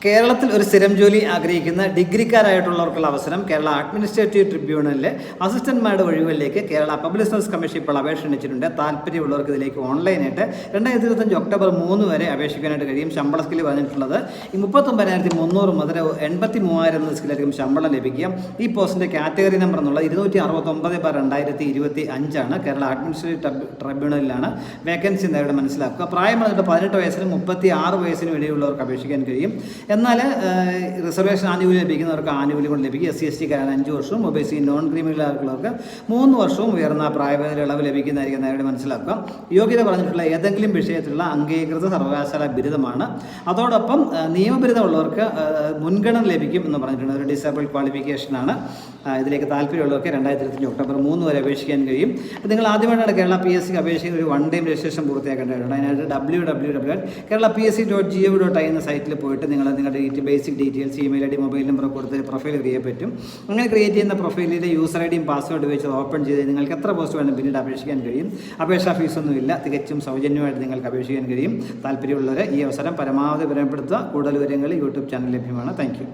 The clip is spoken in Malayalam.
കേരളത്തിൽ ഒരു സ്ഥിരം ജോലി ആഗ്രഹിക്കുന്ന ഡിഗ്രിക്കാരായിട്ടുള്ളവർക്കുള്ള അവസരം കേരള അഡ്മിനിസ്ട്രേറ്റീവ് ട്രിബ്യൂണലിലെ അസിസ്റ്റന്റ്മാരുടെ ഒഴിവുകളിലേക്ക് കേരള പബ്ലിക് സർവീസ് കമ്മീഷൻ ഇപ്പോൾ അപേക്ഷ ക്ഷണിച്ചിട്ടുണ്ട്. താല്പര്യമുള്ളവർക്ക് ഇതിലേക്ക് ഓൺലൈനായിട്ട് 2025 ഒക്ടോബർ 3 വരെ അപേക്ഷിക്കാനായിട്ട് കഴിയും. ശമ്പള സ്കിൽ പറഞ്ഞിട്ടുള്ളത് 39,300 മുതൽ 83,000 എന്ന സ്കില്ലായിരിക്കും ശമ്പളം ലഭിക്കുക. ഈ പോസ്റ്റിൻ്റെ കാറ്റഗറി നമ്പർ എന്നുള്ളത് 269/2025 ആണ്. കേരള അഡ്മിനിസ്ട്രേറ്റീവ് ട്രിബ്യൂണലിലാണ് വേക്കൻസി നേരിട്ട് മനസ്സിലാക്കുക. പ്രായം വന്നിട്ട് 18 വയസ്സിനും 36 വയസ്സിനും ഇടയിലുള്ളവർക്ക് അപേക്ഷിക്കാൻ കഴിയും. എന്നാൽ റിസർവേഷൻ ആനുകൂല്യം ലഭിക്കുന്നവർക്ക് ആനുകൂല്യം കൊണ്ട് ലഭിക്കും. SC/ST 5 വർഷവും OBC നോൺ ക്രിമിനലുകാർക്ക് 3 വർഷവും ഉയർന്ന പ്രായപരിധി ഇളവ് ലഭിക്കുന്നതായിരിക്കും നേരിട്ട് മനസ്സിലാക്കുക. യോഗ്യത പറഞ്ഞിട്ടുള്ള ഏതെങ്കിലും വിഷയത്തിലുള്ള അംഗീകൃത സർവകലാശാല ബിരുദമാണ്. അതോടൊപ്പം നിയമബിരുദമുള്ളവർക്ക് മുൻഗണന ലഭിക്കും എന്ന് പറഞ്ഞിട്ടുണ്ട്. ഒരു ഡിസേബിൾ ക്വാളിഫിക്കേഷനാണ്. ഇതിലേക്ക് താല്പര്യമുള്ളവർക്ക് 2025 ഒക്ടോബർ 3 വരെ അപേക്ഷിക്കാൻ കഴിയും. നിങ്ങൾ ആദ്യമായിട്ടാണ് കേരള PSC അപേക്ഷിക്കുന്ന ഒരു 1 ടൈം രജിസ്ട്രേഷൻ പൂർത്തിയാക്കേണ്ടതുണ്ട്. അതിനായിട്ട് www.kerala.psc.gov.in എന്ന സൈറ്റിൽ പോയിട്ട് നിങ്ങളുടെ basic details, email ID, mobile number കൊടുത്ത് പ്രൊഫൈൽ ക്രിയേറ്റ് പറ്റും. അങ്ങനെ ക്രിയേറ്റ് ചെയ്യുന്ന പ്രൊഫൈലിൻ്റെ യൂസർ IDയും പാസ്വേഡ് വെച്ച് ഓപ്പൺ ചെയ്ത് നിങ്ങൾക്ക് എത്ര പോസ്റ്റ് വേണം പിന്നീട് അപേക്ഷിക്കാൻ കഴിയും. അപേക്ഷാ ഫീസൊന്നുമില്ല, തികച്ചും സൗജന്യമായിട്ട് നിങ്ങൾക്ക് അപേക്ഷിക്കാൻ കഴിയും. താല്പര്യമുള്ളവരെ ഈ അവസരം പരമാവധി ഉപയോഗപ്പെടുത്തുക. കൂടുതൽ വിവരങ്ങൾ യൂട്യൂബ് ചാനൽ ലഭ്യമാണ്. Thank you.